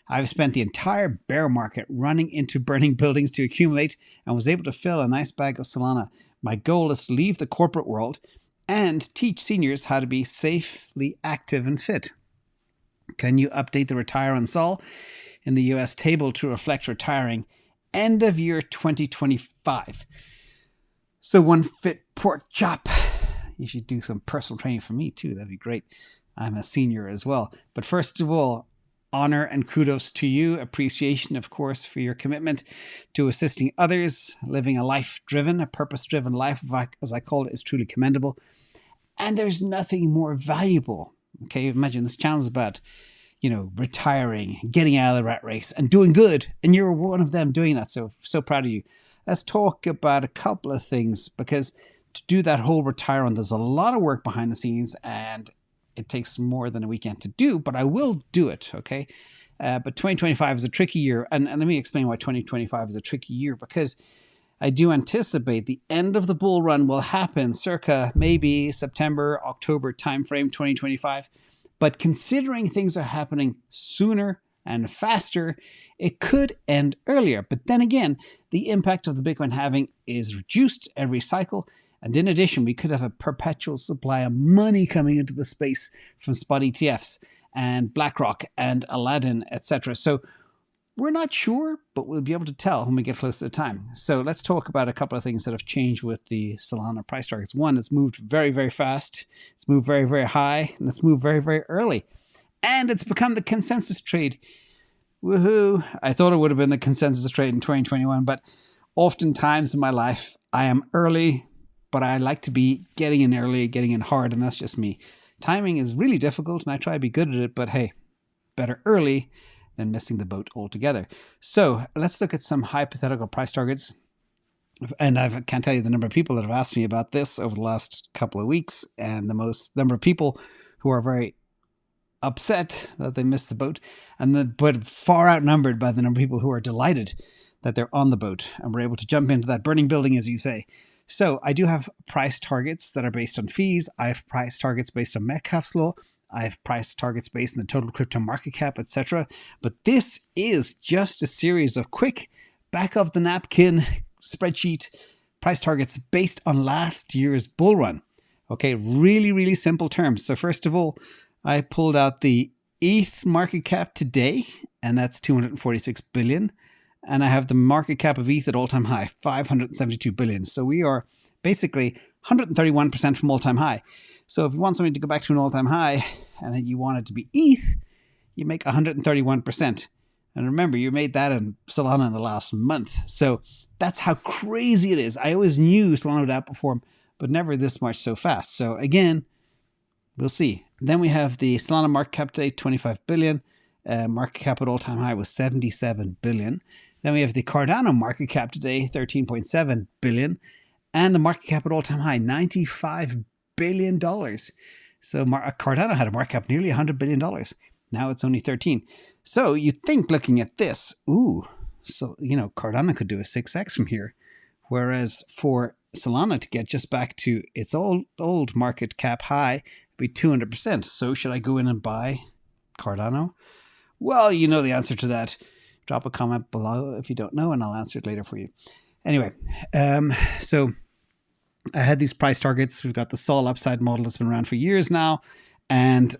I've spent the entire bear market running into burning buildings to accumulate and was able to fill a nice bag of Solana. My goal is to leave the corporate world and teach seniors how to be safely active and fit. Can you update the retire on Sol in the US table to reflect retiring end of year 2025? So one fit pork chop. You should do some personal training for me too. That'd be great. I'm a senior as well. But first of all, honor and kudos to you. Appreciation, of course, for your commitment to assisting others. Living a life-driven, a purpose-driven life, as I call it, is truly commendable. And there's nothing more valuable. Okay, imagine this channel is about, retiring, getting out of the rat race and doing good. And you're one of them doing that. So proud of you. Let's talk about a couple of things, because to do that whole retire on, there's a lot of work behind the scenes and it takes more than a weekend to do, but I will do it, okay? But 2025 is a tricky year. And let me explain why 2025 is a tricky year, because I do anticipate the end of the bull run will happen circa maybe September, October timeframe 2025. But considering things are happening sooner and faster, it could end earlier. But then again, the impact of the Bitcoin halving is reduced every cycle. And in addition, we could have a perpetual supply of money coming into the space from spot ETFs and BlackRock and Aladdin, etc. So we're not sure, but we'll be able to tell when we get close to the time. So let's talk about a couple of things that have changed with the Solana price targets. One, it's moved very, very fast. It's moved very, very high, and it's moved very, very early. And it's become the consensus trade. Woohoo! I thought it would have been the consensus trade in 2021, but oftentimes in my life, I am early, but I like to be getting in early, getting in hard, and that's just me. Timing is really difficult, and I try to be good at it, but hey, better early than missing the boat altogether. So let's look at some hypothetical price targets. And I can't tell you the number of people that have asked me about this over the last couple of weeks, and the most number of people who are very upset that they missed the boat, but far outnumbered by the number of people who are delighted that they're on the boat and we're able to jump into that burning building, as you say. So I do have price targets that are based on fees. I have price targets based on Metcalfe's law. I have price targets based on the total crypto market cap, etc. But this is just a series of quick back of the napkin spreadsheet price targets based on last year's bull run. Okay, really, really simple terms. So first of all, I pulled out the ETH market cap today, and that's 246 billion. And I have the market cap of ETH at all-time high, 572 billion. So we are basically 131% from all-time high. So if you want something to go back to an all-time high and you want it to be ETH, you make 131%. And remember, you made that in Solana in the last month. So that's how crazy it is. I always knew Solana would outperform, but never this much so fast. So again, we'll see. Then we have the Solana market cap today, 25 billion. Market cap at all-time high was 77 billion. Then we have the Cardano market cap today, 13.7 billion. And the market cap at all-time high, $95 billion. So Cardano had a market cap nearly $100 billion. Now it's only 13. So you think, looking at this, Cardano could do a 6x from here. Whereas for Solana to get just back to its old market cap high, it'd be 200%. So should I go in and buy Cardano? Well, you know the answer to that. Drop a comment below if you don't know, and I'll answer it later for you. Anyway, so I had these price targets. We've got the Sol upside model that's been around for years now. And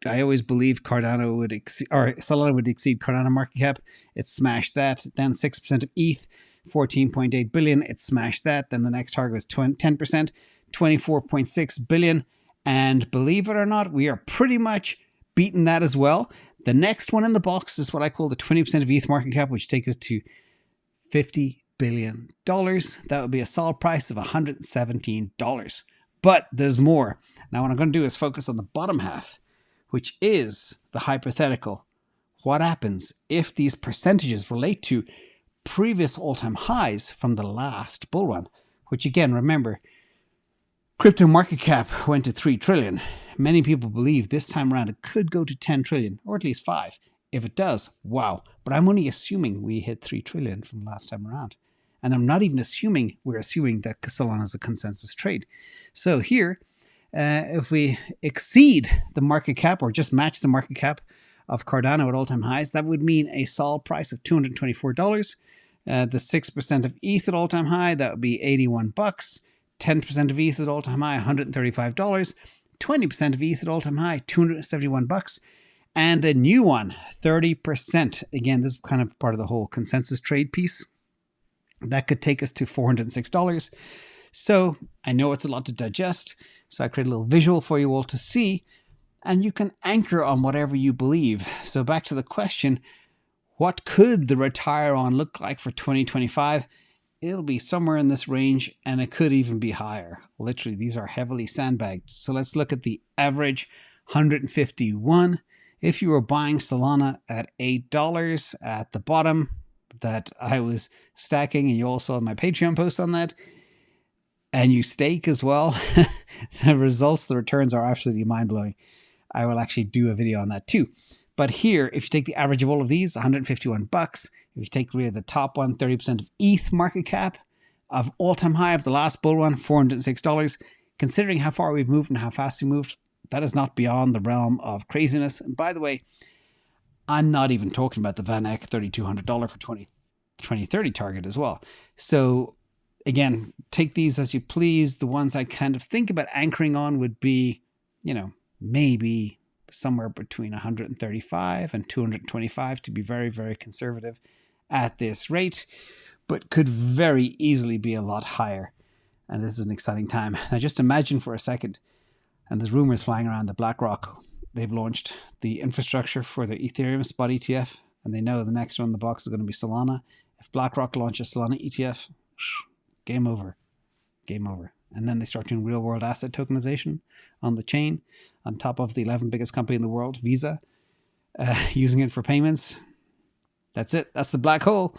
I always believed Solana would exceed Cardano market cap. It smashed that. Then 6% of ETH, 14.8 billion. It smashed that. Then the next target was 10%, 24.6 billion. And believe it or not, we are pretty much beaten that as well. The next one in the box is what I call the 20% of ETH market cap, which takes us to $50 billion. That would be a Sol price of $117. But there's more. Now what I'm going to do is focus on the bottom half, which is the hypothetical. What happens if these percentages relate to previous all-time highs from the last bull run? Which again, remember, crypto market cap went to 3 trillion. Many people believe this time around it could go to 10 trillion, or at least 5. If it does, wow. But I'm only assuming we hit 3 trillion from last time around. And I'm not even assuming, we're assuming that Solana is a consensus trade. So here, if we exceed the market cap or just match the market cap of Cardano at all-time highs. That would mean a Sol price of $224. The 6% of ETH at all-time high, that would be $81. 10% of ETH at all-time high, $135. 20% of ETH at all-time high, $271. And a new one, 30%. Again, this is kind of part of the whole consensus trade piece. That could take us to $406. So I know it's a lot to digest. So I create a little visual for you all to see. And you can anchor on whatever you believe. So back to the question, what could the retire on look like for 2025? It'll be somewhere in this range, and it could even be higher. Literally, these are heavily sandbagged. So let's look at the average 151. If you were buying Solana at $8 at the bottom that I was stacking, and you all saw my Patreon post on that, and you stake as well, the results, the returns are absolutely mind-blowing. I will actually do a video on that too. But here, if you take the average of all of these, $151. If you take really the top one, 30% of ETH market cap, of all-time high of the last bull run, $406. Considering how far we've moved and how fast we moved, that is not beyond the realm of craziness. And by the way, I'm not even talking about the Van Eck $3,200 for 2030 target as well. So again, take these as you please. The ones I kind of think about anchoring on would be, maybe somewhere between 135 and 225 to be very, very conservative at this rate, but could very easily be a lot higher. And this is an exciting time. Now just imagine for a second, and there's rumors flying around that BlackRock, they've launched the infrastructure for the Ethereum spot ETF, and they know the next one in the box is going to be Solana. If BlackRock launches Solana ETF, game over. Game over. And then they start doing real world asset tokenization on the chain, on top of the 11th biggest company in the world, Visa, using it for payments. That's it. That's the black hole.